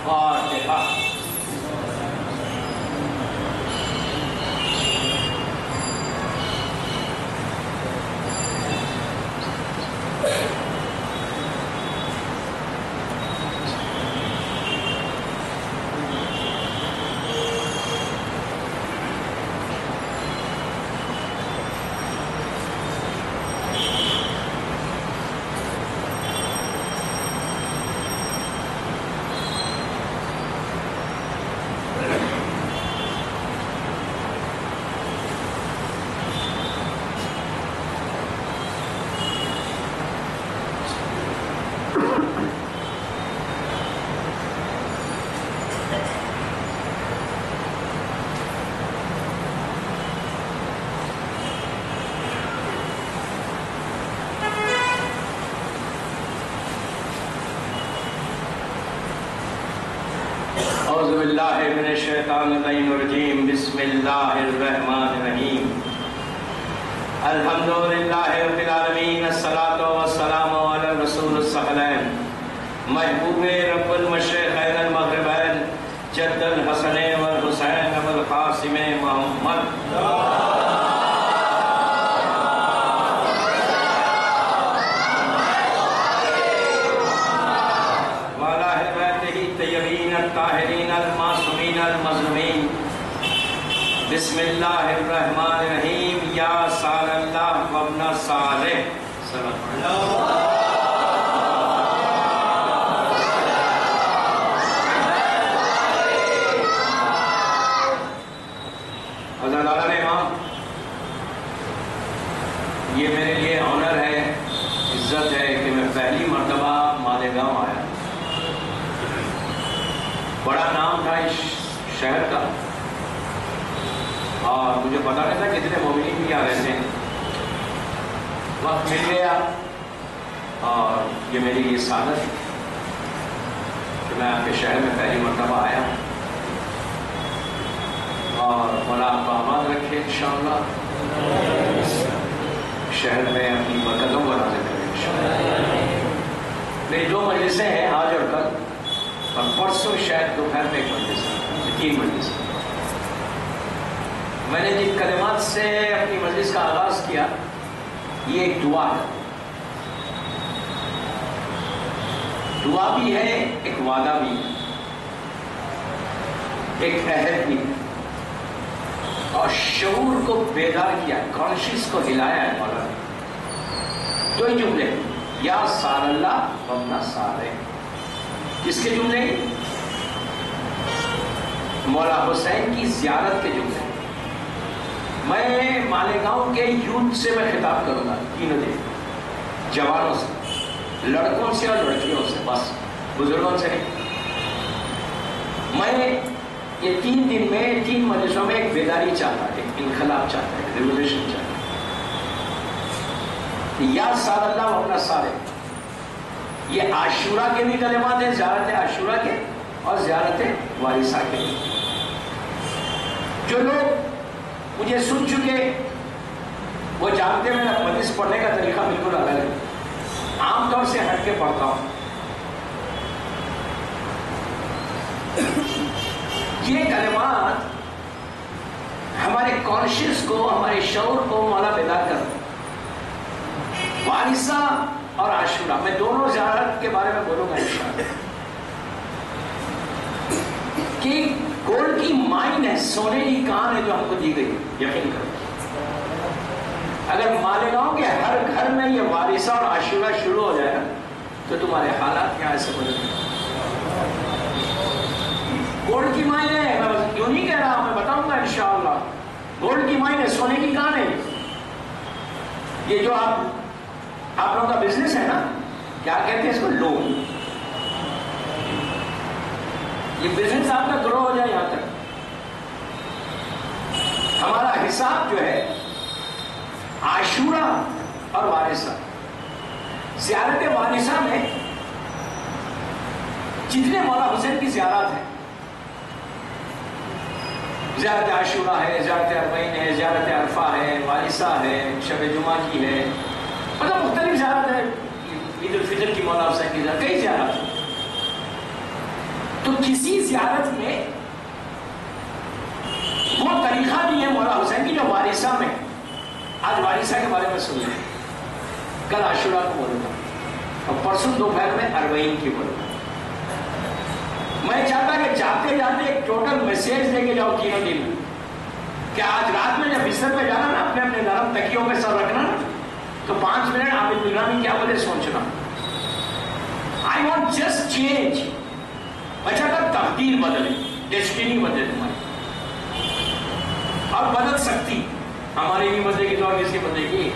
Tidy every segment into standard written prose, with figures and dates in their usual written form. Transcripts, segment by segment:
فاتحہ۔ اعوذ باللہ من الشیطان الرجیم، بسم اللہ الرحمن الرحیم۔ الحمدللہ رب العالمین، الصلاۃ والسلام علی الرسول الثقلین، محبوب رب المشرقین المغربین، جد الحسنین والحسین ابو القاسم محمد۔ الطاہرین المعصومین المظلومین، بسم اللہ الرحمن الرحیم، یا سال اللہ وابن صالح صلی اللہ اللہ تعالیٰ نے امام، یہ میرے لیے آنر ہے، عزت ہے کہ میں پہلی مرتبہ مالیگاؤں آیا۔ بڑا نام تھا اس شہر کا اور مجھے پتا نہیں تھا کتنے مومنین بھی آ رہے تھے۔ وقت مل گیا اور یہ میری یہ سعادت ہے کہ میں آپ کے شہر میں پہلی مرتبہ آیا، اور مولا آپ کو آباد رکھے انشاءاللہ، شہر میں اپنی برکتوں کو نازل کرے انشاءاللہ۔ میری دو مجلسیں ہیں، آج اور کل، اور پرسوں شاید دوپہر میں ایک مجلس ہے، 3 مجلس ہے۔ میں نے جن کلمات سے اپنی مجلس کا آغاز کیا، یہ ایک دعا ہے، دعا بھی ہے، ایک وعدہ بھی ہے، ایک عہد بھی ہے، اور شعور کو بیدار کیا، کانشیس کو ہلایا ہے مولا نے۔ دو ہی جملے، یا سال اللہ وابن صالح۔ کس کے جملے؟ مولا حسین کی زیارت کے جملے۔ میں مالیگاؤں کے یوتھ سے میں خطاب کروں گا، تینوں دن، جوانوں سے، لڑکوں سے اور لڑکیوں سے، بس بزرگوں سے نہیں۔ میں یہ 3 دن میں 3 مجلسوں میں ایک بیداری چاہتا ہے، ایک انقلاب چاہتا ہے، ایک ریولیوشن چاہتا ہے۔ یا سال اللہ وابن صالح، یہ عاشورہ کے بھی کلمات ہیں، زیارت عاشورہ کے اور زیارت وارثہ کے۔ جو لوگ مجھے سن چکے وہ جانتے ہیں میرا مجلس پڑھنے کا طریقہ بالکل الگ ہے، عام طور سے ہٹ کے پڑھتا ہوں۔ یہ کلمات ہمارے کانشیس کو، ہمارے شعور کو مولا بیدار کرتے ہیں۔ وارثہ اور عاشورہ، میں دونوں زیارت کے بارے میں بولوں گا انشاءاللہ، کہ گولڈ کی مائن ہے، سونے کی کان ہے جو ہم کو دی گئی، یقین کرو۔ اگر مالیگاؤں کے ہر گھر میں یہ وارثہ اور عاشورہ شروع ہو جائے نا تو تمہارے حالات کیا ایسے بدل جائیں۔ گولڈ کی مائن ہے، میں کیوں نہیں کہہ رہا، میں بتاؤں گا انشاءاللہ۔ گولڈ کی مائن ہے، سونے کی کان ہے۔ یہ جو آپ لوگوں کا بزنس ہے نا، کیا کہتے ہیں اس کو؟ لون۔ یہ بزنس آپ کا گرو ہو جائے یہاں تک، ہمارا حساب جو ہے عاشورہ اور وارثہ، زیارت وارثہ میں جتنے مولا حسین کی زیارات ہیں، زیارت عاشورہ ہے، زیارت اربعین ہے، زیارت عرفہ ہے، وارثہ ہے، شب جمعہ کی ہے، مطلب مختلف زیارت ہے، عید الفطر کی مولا حسین کی زیارت، کئی زیارت ہیں۔ تو کسی زیارت میں وہ طریقہ نہیں ہے مولا حسین کی جو وارثہ میں. آج وارثہ کے بارے میں سنیں، کل عاشورہ کو بولوں گا اور پرسوں دوپہر میں اربعین کی بولوں گا. میں چاہتا کہ جاتے جاتے ایک ٹوٹل میسیج دے کے جاؤ تینوں دن کہ آج رات میں جب بستر پہ جانا نا اپنے اپنے نرم تکیوں پہ سر رکھنا تو 5 منٹ عابد نگرامی کیا بولے سوچنا. I want just change. میں چاہتا تقدیر بدلے، ڈیسٹینی بدلے تمہاری، اور بدل سکتی. ہماری نہیں بدلے گی تو اور کس کی بدلے گی؟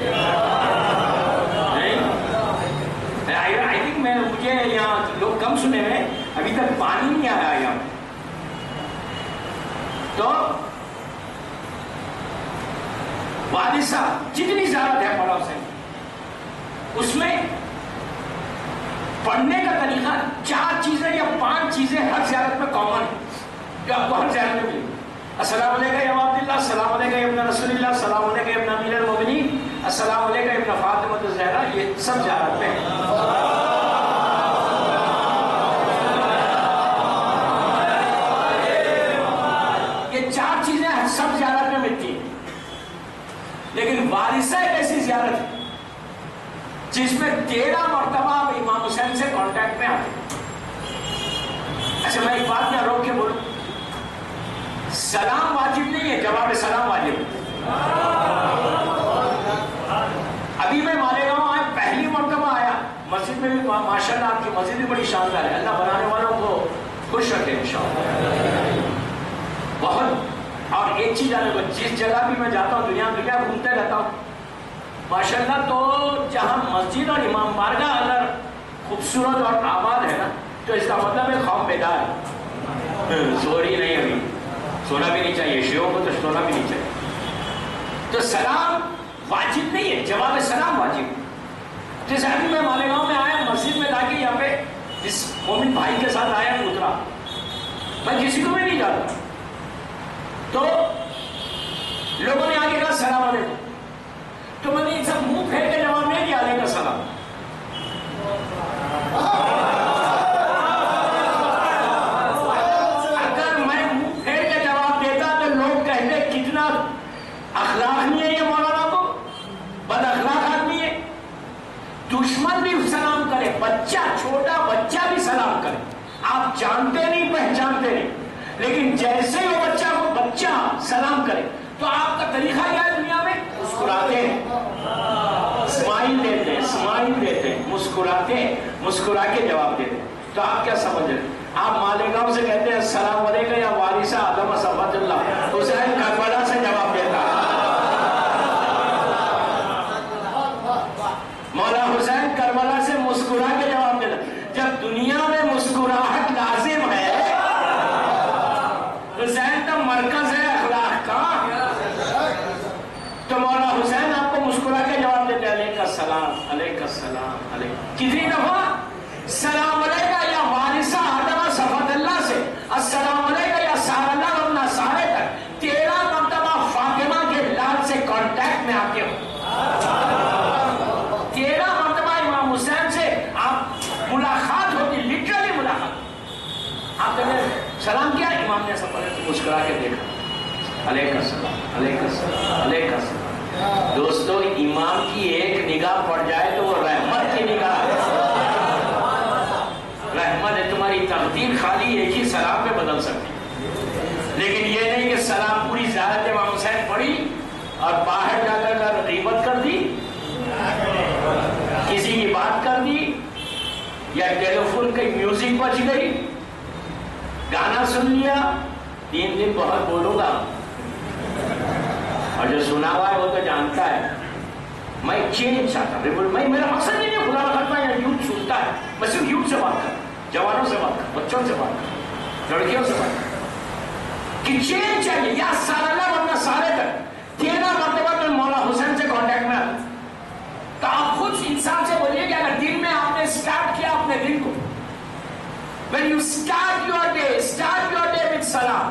آئی تھنک مجھے یہاں لوگ کم سنے ہیں، ابھی تک پانی نہیں آیا یہاں. تو وارثہ جتنی زیارت ہے مولا حسین اس میں پڑھنے کا طریقہ 4 چیزیں یا 5 چیزیں ہر زیارت میں کامن ہے جو آپ کو ہر زیارت میں ملے. السلام علیکم یا عبداللہ، السلام علیکم یا ابن رسول اللہ، السلام علیکم یا ابن امیر المومنین، السلام علیکم یا ابن فاطمہ الزہرا. یہ سب زیارت میں ہے. یہ 4 چیزیں سب زیارت میں ملتی ہیں. لیکن وارثہ ایک ایسی زیارت ہے جس میں 13 مرتبہ آپ امام حسین سے کانٹیکٹ میں آتے ہیں. اچھا میں ایک بات میں روک کے بولوں، سلام واجب نہیں ہے، جواب سلام واجب ہے. ابھی میں مالیگاؤں آیا، پہلی مرتبہ آیا، مسجد میں بھی ماشاءاللہ آپ کی مسجد بھی بڑی شاندار ہے. اللہ بنانے والوں کو خوش رکھے انشاءاللہ. بہت. اور ایک چیز آنے کو، جس جگہ بھی میں جاتا ہوں دنیا گھومتے رہتا ہوں ماشاءاللہ، تو جہاں مسجد اور امام بارگاہ اگر خوبصورت اور آباد ہے نا تو اس کا مطلب ہے قوم بیدار ہے. سوری نہیں، ابھی سونا بھی نہیں چاہیے، شیعوں کو تو سونا بھی نہیں چاہیے. تو سلام واجب نہیں ہے، جواب سلام واجب. جیسے ابھی میں مالیگاؤں میں آیا، مسجد میں جا کے یہاں پہ جس مومن بھائی کے ساتھ آیا اترا، میں کسی کو بھی نہیں جانتا، تو لوگوں نے آگے کہا السلام علیکم، تو میں نے ان سب منہ پھیر کے جواب نہیں دیا علیکم السلام. اگر میں منہ پھیر کے جواب دیتا تو لوگ کہتے کتنا اخلاق نہیں ہے یہ مولانا کو، بد اخلاق آدمی ہے. دشمن بھی سلام کرے، بچہ چھوٹا بچہ بھی سلام کرے، آپ جانتے نہیں پہچانتے نہیں، لیکن جیسے ہی وہ بچہ سلام کرے تو آپ کا طریقہ کیا ہے دنیا میں؟ مسکراتے ہیں، اسمائل دیتے ہیں، مسکراتے ہیں، مسکرا کے جواب دیتے ہیں. تو آپ کیا سمجھ رہے ہیں؟ آپ مالیگاؤں سے کہتے ہیں السلام علیکم یا وارثہ آدم صفوت اللہ، حسین کربلا سے جواب دیتا ہے. مولا حسین کربلا سے مسکرا کے جواب دیتا. جب دنیا میں مسکراہٹ لازم ہے، حسین تو مرکز ہے اخلاق کا، تو مولا حسین آپ کو مسکرا کے جواب دیتے علیکم السلام، علیکم السلام، علیکم. کتنی دفعہ السلام علیکم یا وارثہ آدم صفوت اللہ سے السلام علیکم یا سار اللہ ورنہ سارے تک 13 مرتبہ فاطمہ کے لال سے کانٹیکٹ میں آتے ہو. 13 مرتبہ امام حسین سے آپ ملاقات ہوتی، لٹرلی ملاقات. آپ نے سلام کیا، امام نے سب مسکرا کے دیکھا علیکم السلام، علیکم السلام، علیکم السلام. دوستو امام کی ایک نگاہ پڑ جائے تو وہ رحمت کی نگاہ ہے، رحمت ہے. تمہاری تقدیر خالی ایک ہی سلام پہ بدل سکتی، لیکن یہ نہیں کہ سلام پوری زیارت امام حسین پڑھی اور باہر جا کر غیبت کر دی، کسی کی بات کر دی، یا ٹیلی فون کی میوزک بج گئی، گانا سن لیا. 3 دن بہت بولوں گا اور جو سنا ہوا ہے وہ تو جانتا ہے. میں چینج چاہتا ہوں، میرا مقصد نہیں ہے خدا رکھتا ہے یوتھ سنتا ہے، میں صرف یوتھ سے بات کرتا ہوں، جوانوں سے بات کرتا ہوں، بچوں سے بات کرتا ہوں، لڑکیوں سے بات کرتا ہوں کہ چینج چاہیے. یا سالانہ ورنہ سارے تک 13 مرتبہ میں مولا حسین سے کانٹیکٹ میں آتا. تو آپ خود انسان سے بولیے کہ اگر دن میں آپ نے سٹارٹ کیا اپنے دن کو، when you start your day with salam،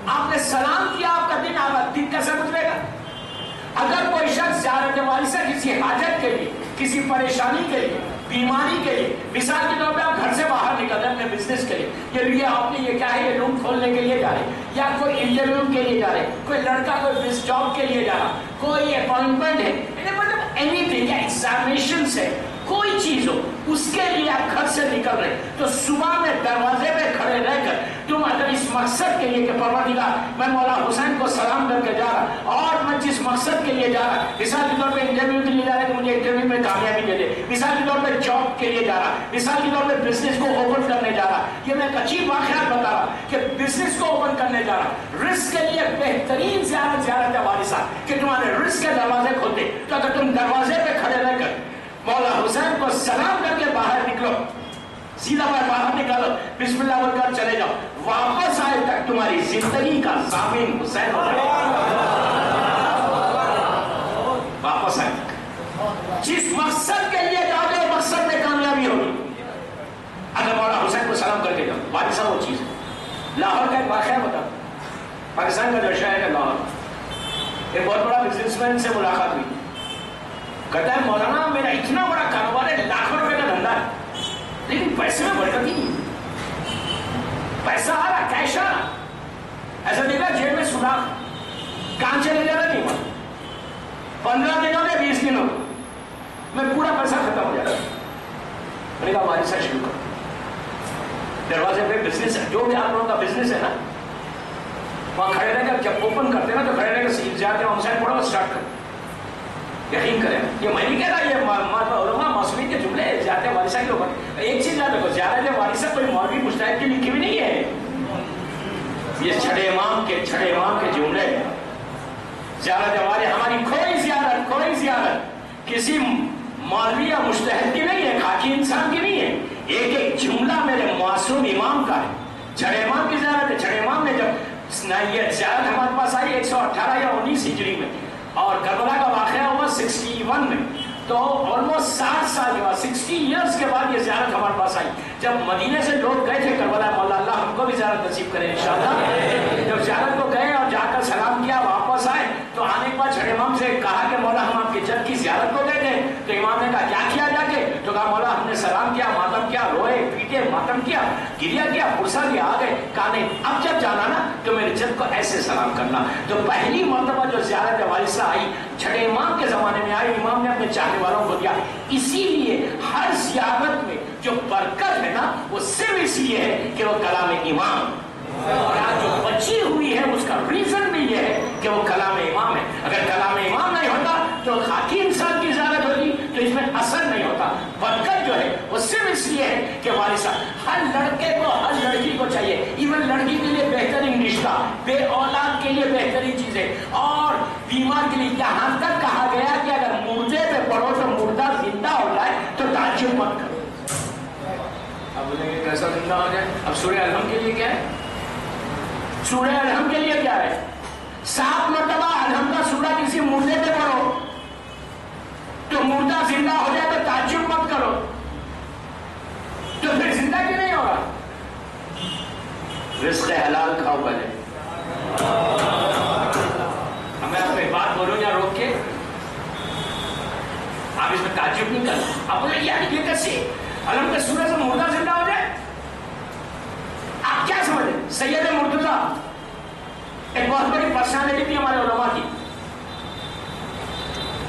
آپ نے سلام کیا، آپ کا دن آگا، دن کیسے گزرے گا؟ اگر کوئی شخص زیارت وارثہ کسی حاجت کے لیے، کسی پریشانی کے لیے بیماری کے لیے، مثال کے طور پہ آپ گھر سے باہر نکل رہے ہیں اپنے بزنس کے لیے، یہ آپ نے یہ کیا ہے، یہ روم کھولنے کے لیے جا رہے ہیں، یا کوئی انٹرویو کے لیے جا رہے ہیں، کوئی لڑکا کوئی جاب کے لیے جا رہا، کوئی اپوائنٹمنٹ ہے، مطلب اینی تھنگ، یا ایگزامینیشنس ہے، کوئی چیز ہو، اس کے لیے آپ گھر سے نکل رہے ہیں، تو صبح میں دروازے پہ کھڑے رہ کر تم اگر اس مقصد کے لیے کہ پروردگار میں مولا حسین کو سلام کر کے جا رہا، اور میں جس مقصد کے لیے جا رہا، مثال کے طور پہ انٹرویو کے لیے جا رہا ہے کہ مجھے انٹرویو میں کامیابی دے دے، مثال کے طور پہ جاب کے لیے جا رہا، مثال کے طور پہ بزنس کو اوپن کرنے جا رہا، یہ میں ایک اچھی واقعات بتا رہا کہ بزنس کو اوپن کرنے جا رہا، رزق کے لیے بہترین زیارت ہے وارثہ، کہ تمہارے رزق کے دروازے کھولتے، تو اگر تم دروازے پہ کھڑے رہ کر مولا حسین کو سلام کر کے باہر نکلو، سیدھا باہر نکالو، بسم اللہ بول کر چلے جاؤ، واپس آئے تک تمہاری زندگی کا ضامن حسین ہو جائے گا، واپس آئے تک جس مقصد کے لیے جاؤ گے مقصد میں کامیابی ہوگی اگر مولا حسین کو سلام کر کے جاؤ۔ وارثہ وہ چیز ہے۔ لاہور کا ایک واقعہ بتا، پاکستان کا جو شہر ہے لاہور، ایک بہت بڑا بزنس مین سے ملاقات ہوئی، کہتا ہے مولانا میرا اتنا بڑا کاروبار ہے، لاکھوں روپے کا دھندا ہے، لیکن پیسے میں برکت ہی نہیں، پیسہ آ رہا، کیش آ رہا، ایسا دیکھا جیب میں سوراخ، کہاں چلے جا رہا نہیں ہوا، 15 دن ہو گئے 20 دن ہو گئے، میں پورا پیسہ ختم ہو جاتا، میں نے کہا وارثہ شروع کرو، دروازے پہ بزنس ہے، جو بھی آپ لوگوں کا بزنس ہے نا، وہاں کھڑے رہ کر جب اوپن کرتے ہیں نا تو کھڑے رہ کر زیادہ حسین پڑھو اسٹارٹ کرو، یقین کریں، یہ میں نہیں کہہ رہا، یہ علماء معصومین کے جملے زیادہ وارثہ کے اوپر، ایک چیز یاد رکھو، زیادہ وارثہ کوئی مولوی مجتہد کی لکھی بھی نہیں ہے، یہ چھڑے امام کے جملے، زیارت والے ہماری کوئی زیارت کسی مولوی یا مجتہد کی نہیں ہے، خاکی انسان کی نہیں ہے، ایک جملہ میرے معصوم امام کا ہے، چھڑے امام کی زیارت ہے، چھڑے امام نے جب یہ زیارت ہمارے پاس آئی 118 یا 19 ہجری میں، اور کربلا کا واقعہ ہوا 61 میں، تو آلموسٹ 60 سال کے بعد 60 ایئرس کے بعد یہ زیارت ہمارے پاس آئی، جب مدینے سے لوگ گئے تھے کربلا، مولا اللہ ہم کو بھی زیارت نصیب کرے انشاءاللہ، جب زیارت کو گئے اور جا کر سلام کیا واپس آئے تو آنے کے بعد چھڑے امام سے کہا کہ مولا ہم آپ کے جد کی زیارت کو گئے تھے، تو امام نے کہا کیا کیا جا کے، تو کہا مولا ہم نے سلام کیا، ماتم کیا، روئے پیٹے ماتم کیا، گریا کیا، پرسا کیا، آ گئے، کہا نہیں اب جب جانا نا تو میرے جد کو ایسے سلام کرنا، تو پہلی مرتبہ جو زیارت وارثہ آئی چھڑے امام کے زمانے میں آئی، امام نے اپنے چاہنے والوں کو دیا، اسی لیے ہر زیارت میں جو برکت ہے نا وہ صرف اس لیے ہے کہ وہ کلام امام، اور آج جو بچی ہوئی ہے اس کا ریزن بھی یہ ہے کہ وہ کلام امام ہے، اگر کلام امام نہیں ہوتا تو خاکی انسان کی زیارت ہوتی تو اس میں اثر نہیں ہوتا، برکت جو ہے وہ صرف اس لیے ہے کہ وارثہ، ہر لڑکے کو ہر لڑکی کو چاہیے، ایون لڑکی کے لیے بہترین رشتہ، بے اولاد کے لیے بہترین چیزیں، اور بیمار کے لیے یہاں تک کہا گیا کہ اگر مردے پہ پڑھو تو مردہ زندہ ہو جائے تو تعجب مت کرو، اب بولیں گے کیسا زندہ ہو جائے، اب سورہ الحمد کے لیے کیا ہے، سورہ الحمد کے لیے کیا ہے، 7 مرتبہ الحمد کا سورہ کسی مردے پہ پڑھو تو مردہ زندہ ہو جائے تو تعجب مت کرو، تو پھر زندہ کیوں نہیں ہوگا، رزق حلال کھاؤ پہلے، میں آپ کو ایک بات بولوں یا روک کے، آپ اس میں تعجب نہیں کرنا، آپ بولے یار یہ کیسے الحمد کا سورہ سے مردہ زندہ ہو جائے، آپ کیا سمجھیں، سید مرتضیٰ ایک بہت بڑی پرسنالٹی تھی ہمارے علماء کی،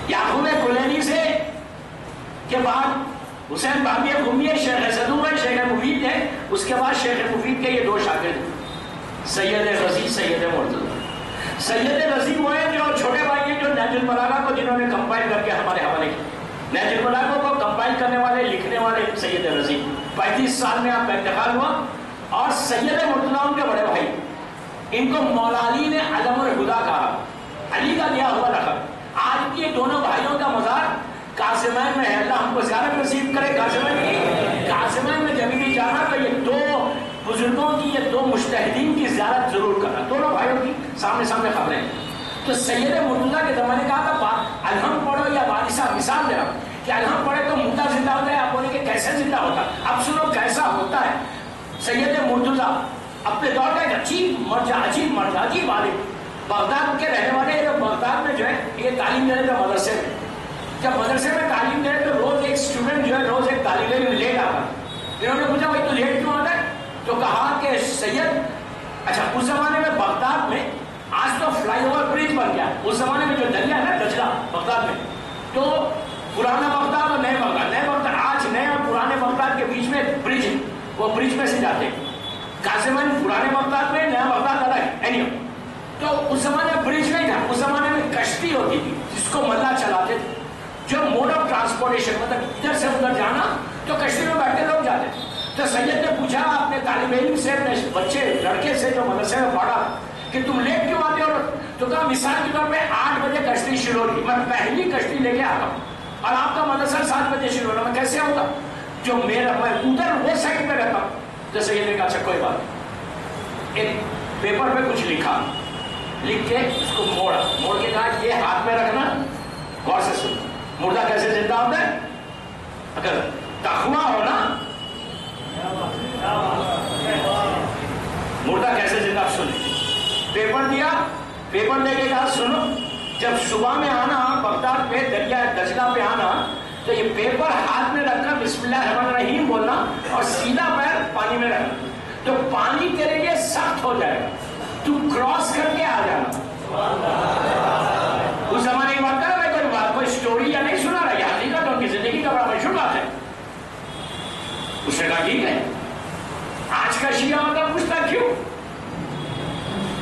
یعقوب کلینی سے کے بعد حسین باقی گھومی شیخ صدوق ہے، شیخ مفید ہے، اس کے بعد شیخ مفید کے یہ 2 شاگرد سید رضی، سید مرتضیٰ۔ سید رضی وہ ہیں جو چھوٹے بھائی ہیں جو نہج البلاغہ کو جنہوں نے کمپائل کر کے ہمارے حوالے کیا، نہج البلاغہ کو کمپائل کرنے والے لکھنے والے سید رضی، 35 سال میں آپ کا انتقال ہوا، اور سید مرتضیٰ ان کے بڑے بھائی، ان کو مولا علی نے علم الہدیٰ کہا، علی کا دیا ہوا لقب، آج بھی یہ دونوں بھائیوں کا مزار قاسمین میں ہے، اللہ ہم کو زیارت نصیب کرے قاسمین میں جب بھی جانا تو یہ 2 بزرگوں کی، یہ 2 مجتہدین کی زیارت ضرور کرنا، دونوں بھائیوں کی سامنے خبریں، تو سید مرتضیٰ کے زمانے میں کہا تھا الحمد پڑھو یا وارثہ، مثال دے رہا ہوں کہ الحمد پڑھے تو مردہ زندہ ہوتا ہے، آپ بولیں کہ کیسے زندہ ہوتا، اب سنو کیسا ہوتا ہے، سید مرتضیٰ اپنے دور کا ایک عجیب عالم، بغداد کے رہنے والے، بغداد میں جو ہے یہ تعلیم دینے کا مدرسے میں، جب مدرسے میں تعلیم دے تو روز ایک اسٹوڈنٹ جو ہے روز ایک طالب علم لیٹ آتا. انہوں نے پوچھا بھائی تو لیٹ کیوں آتا ہے؟ تو کہا کہ سید، اچھا اس زمانے میں بغداد میں، آج تو فلائی اوور برج بن گیا، اس زمانے میں جو دریا ہے نا دجلہ بغداد میں، تو پرانا بغداد اور نئے بغداد آج نئے اور پرانے بغداد کے بیچ میں برج ہے، وہ برج میں سے جاتے ہیں. قاسمین پرانے بغداد میں، نیا بغداد الگ ہے. تو اس زمانے میں برج نہیں تھا، اس زمانے میں کشتی ہوتی تھی جس کو ملا چلاتے تھے. جو موڈ آف ٹرانسپورٹیشن مطلب ادھر سے ادھر جانا تو کشتی میں بیٹھے لوگ جاتے تھے. تو سید نے پوچھا اپنے طالب علم سے، اپنے بچے لڑکے سے جو مدرسے میں پڑھا کہ تم لیٹ کیوں آتے ہو؟ تو کہا مثال کے طور پہ 8 بجے کشتی شروع ہوگی، میں پہلی کشتی لے کے آتا ہوں اور آپ کا مدرسہ 7 بجے شروع ہونا، میں کیسے آؤں گا؟ جو میں ادھر وہ سائڈ پہ رہتا ہوں. تو سید نے کہا اچھا کوئی بات. ایک پیپر پہ کچھ لکھا، لکھ کے اس کو موڑ کے کہا یہ ہاتھ میں رکھنا، غور سے سن. مردہ کیسے زندہ ہوتا ہے؟ اگر تخوا ہو نا، مردہ کیسے زندہ، سن. پیپر دیا، پیپر دے کے کہا سنو، جب صبح میں آنا بغداد پہ دریا دجلہ پہ آنا تو یہ پیپر ہاتھ میں رکھنا، بسم اللہ الرحمن الرحیم بولنا اور سیدھا پیر پانی میں رکھنا. تو پانی تیرے لیے سخت ہو جائے گا، تو کراس کر کے آ جانا. اس زمانے کی بات کر رہا ہے، کوئی اسٹوری یا نہیں سنا رہا، یہ حقیقت ان کی زندگی کا بڑا مشہور بات ہے. اس نے کہا ٹھیک ہے. آج کا شیعہ مطلب پوچھتا کیوں؟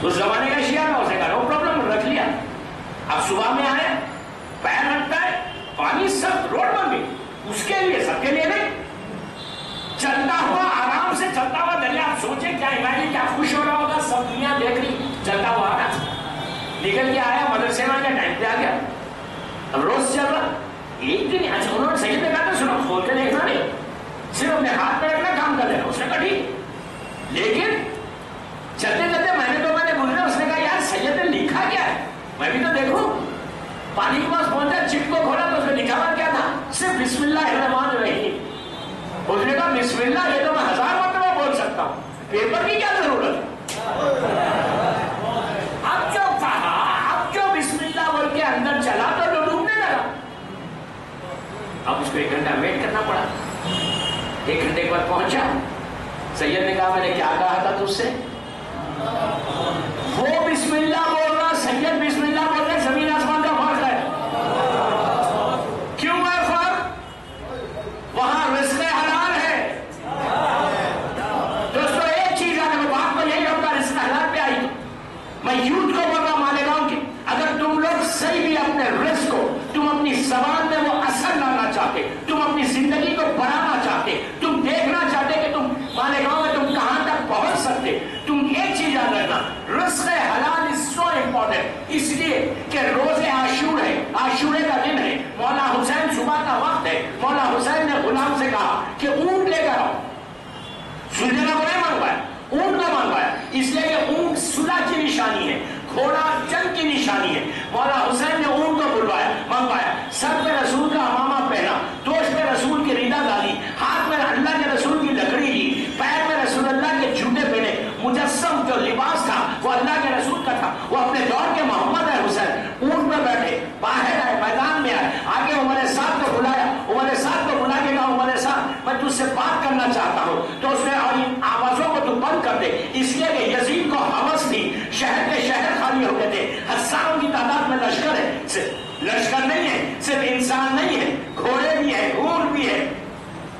اس زمانے کا شیعہ نہ، اس نے کہا نو پرابلم، رکھ لیا. اب صبح میں آئے، پیر رکھتا ہے، پانی سخت، روڈ بن گئی اس کے لیے، سب کے لیے نہیں. چلتا ہوا آرام سے چلتا ہوا دریا، آپ سوچیں کیا امیجن، کیا خوش ہو رہا ہوگا، سب دنیا دیکھ رہی، چلتا ہوا آ رہا. نکل کے آیا مدرسے میں، کیا ٹائم پہ آ گیا. اب روز چل رہا. ایک دن انہوں نے سید نے کہا تھا سنو، کھول کے دیکھنا نہیں، صرف اپنے ہاتھ پہ رکھنا، کام کر لینا. اس نے کہا ٹھیک. لیکن چلتے چلتے میں نے گزرا، اس نے کہا یار سید نے لکھا کیا ہے، میں بھی تو دیکھوں. پانی کے پاس پہنچا، چٹ کو کھولا تو اس میں لکھا ہوا کیا تھا؟ صرف بسم اللہ الرحمن الرحیم. اس نے کہا بسم اللہ یہ تو میں 1000 مرتبہ بول سکتا ہوں، پیپر کی کیا ضرورت ہے؟ اب جو کہا، اب جو بسم اللہ بول کے اندر چلا تو ڈوبنے لگا. اب اس کو 1 گھنٹہ ویٹ کرنا پڑا. 1 گھنٹے کے بعد پہنچا. سید نے کہا میں نے کیا کہا تھا تجھ سے؟ وہ بسم اللہ بول رہا، سید بسم اللہ بول رہے، زمین آسمان کا فرق ہے. کیوں ہے فرق؟ وہاں رزق حلال ہے. دوستو ایک چیز ہے، میں بات کو یہی ہوگا، رزق حلال پہ آئی. میں یوتھ کو بول رہا مالیگاؤں کی، اگر تم لوگ صحیح بھی اپنے رزق کو، تم اپنی زبان میں وہ اثر لانا چاہتے، تم اپنی زندگی کو بڑھانا چاہتے، تم دیکھنا چاہتے کہ تم مالیگاؤں میں تم کہاں تک پہنچ سکتے، تم ایک چیز یاد رکھنا، رزق حلال از سو امپورٹنٹ. اس لیے کہ روز عاشور ہے، عاشورے کا دن ہے، مولا حسین صبح کا وقت ہے. مولا حسین نے غلام سے کہا کہ اونٹ لے کر آؤ. سلجھنا کو نہیں منگوایا، اونٹ کو منگوایا، اس لیے کہ اونٹ صلح کی نشانی ہے، گھوڑا جنگ کی نشانی ہے. مولا حسین نے اونٹ کو بلوایا، منگوایا، سر پہ رسول کا امامہ پہنا، دوش پہ رسول کی ریدا ڈالی، ہاتھ میں اللہ کے رسول کی لکڑی لی، پیر میں رسول اللہ کے جوتے پہنے. مجسم جو لباس تھا وہ اللہ کے رسول کا تھا، وہ اپنے دور کے محمد ہے حسین. اونٹ میں بیٹھے، باہر آئے، میدان میں آئے، آگے عمر سعد کو بلایا، عمر سعد کو بلا کے کہا عمر سعد میں تجھ سے بات کرنا چاہتا ہوں. تو اس نے اور ان آوازوں کو تو بند کر دے، اس لیے کہ یزید کو ہوس تھی، شہر کے شہر خالی ہو گئے تھے، ہزاروں کی تعداد میں لشکر ہے. لشکر نہیں ہے، صرف انسان نہیں ہے، گھوڑے بھی ہے، اونٹ بھی ہے،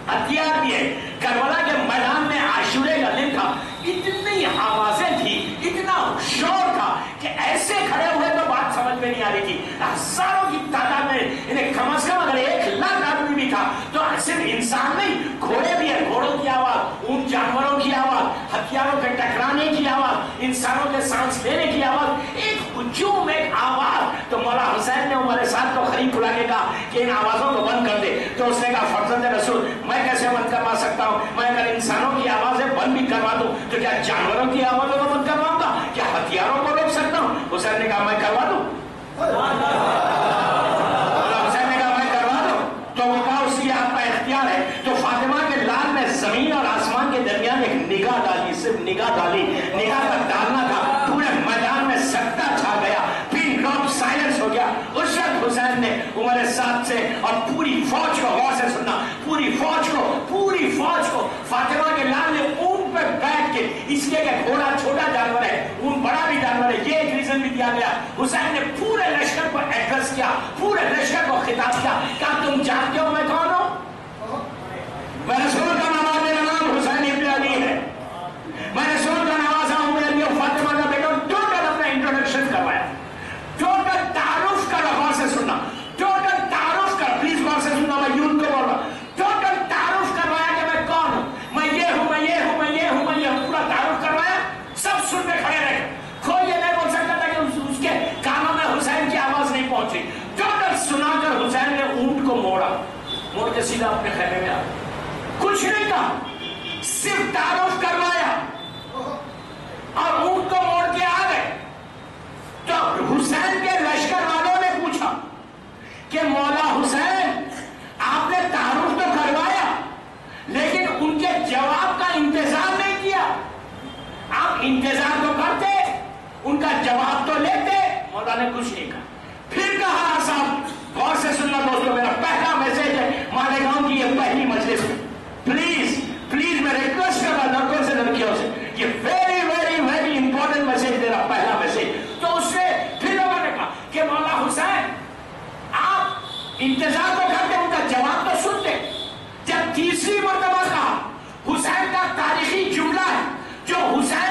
ہتھیار بھی ہے. کربلا کے میدان میں عاشورے کا دن تھا، اتنی آوازیں تھی، اتنا شور تھا کہ ایسے کھڑے ہوئے تو بات سمجھ میں نہیں آ رہی تھی. ہزاروں کی تعداد میں، انہیں کم از کم اگر 1 لاکھ آدمی بھی تھا تو صرف انسان نہیں، گھوڑے بھی ہے، گھوڑوں کی آواز، اونٹ جانوروں کی آواز، ہتھیاروں کے ٹکرانے کی آواز، انسانوں کے سانس لینے کی آواز، ایک ہجوم، ایک آواز. تو مولا حسین نے عمر سعد کو خرید بلا کے کہا کہ ان آوازوں کو بند کر دے. تو اس نے کہا فرزند رسول میں کیسے بند کروا سکتا ہوں؟ میں اگر انسانوں کی آوازیں بند بھی کروا دوں تو کیا جانوروں کی آوازوں کو بند کرواؤں گا؟ کیا ہتھیاروں کو روک سکتا ہوں؟ حسین نے کہا میں کروا دوں. حسین نے کہا میں کروا دوں. تو وہ کہا اس کی آپ کا اختیار ہے. تو فاطمہ کے لال نے زمین اور آسمان کے درمیان ایک نگاہ ڈالی، صرف نگاہ ڈالی، نگاہ تک ڈالنا تھا. پورے میدان میں سکتہ چھا گیا، پن ڈراپ سائلنس ہو گیا. اس وقت حسین حسین نے عمر سعد سے اور پوری فوج کو، غور سے سننا، پوری فوج کو فاطمہ کے لال نے اونٹ پہ بیٹھ کے، اس لیے کہ گھوڑا چھوٹا جانور ہے، اونٹ بڑا بھی جانور ہے، یہ ایک ریزن بھی دیا گیا، حسین نے پورے لشکر کو ایڈریس کیا، پورے لشکر کو خطاب کیا، کیا تم جانتے ہو میں کون ہوں؟ میں رسول کا نام، میرا نام حسین ابن علی ہے، میں رسول کا نوازا ہوں، میں علی و فاطمہ کا بیٹا ہوں۔ ٹوٹل اپنا انٹروڈکشن کروایا، ٹوٹل تعارف کرو، غور سے سننا، ٹوٹل تعارف کر، پلیز غور سے سننا، میں یوتھ کو بول رہا ہوں، ٹوٹل تعارف کروایا کہ میں کون ہوں، میں یہ ہوں، میں یہ ہوں، میں یہ ہوں، میں یہ ہوں، پورا تعارف کروایا، سب سن کے کھڑے رہے، کوئی یہ نہیں بول سکتا تھا کہ اس کے کانوں میں حسین کی آواز نہیں پہنچی، ٹوٹل سنا کر حسین نے اونٹ کو موڑ کے سیدھا اپنے خیمے میں آ، کچھ نہیں کہا، صرف تعارف کروایا اور اونٹ کو موڑ کے آ گئے۔ تو حسین کے لشکر والوں نے پوچھا کہ مولا حسین آپ نے تعارف تو کروایا لیکن ان کے جواب کا انتظار نہیں کیا، آپ انتظار تو کرتے، ان کا جواب تو لیتے، مولا نے کچھ نہیں کہا۔ پھر کہا صاحب، غور سے سننا دوستو، میرا پہلا میسج ہے مالیگاؤں کی یہ پہلی مجلس میں، پلیز میں ریکویسٹ کر رہا لڑکوں سے لڑکیوں سے، یہ very very very important message, میرا پہلا میسج۔ تو اس سے پھر لوگوں نے کہا کہ مولا حسین آپ انتظار تو کرتے، ان کا جواب تو سنتے۔ جب تیسری مرتبہ کہا، حسین کا تاریخی جملہ ہے جو حسین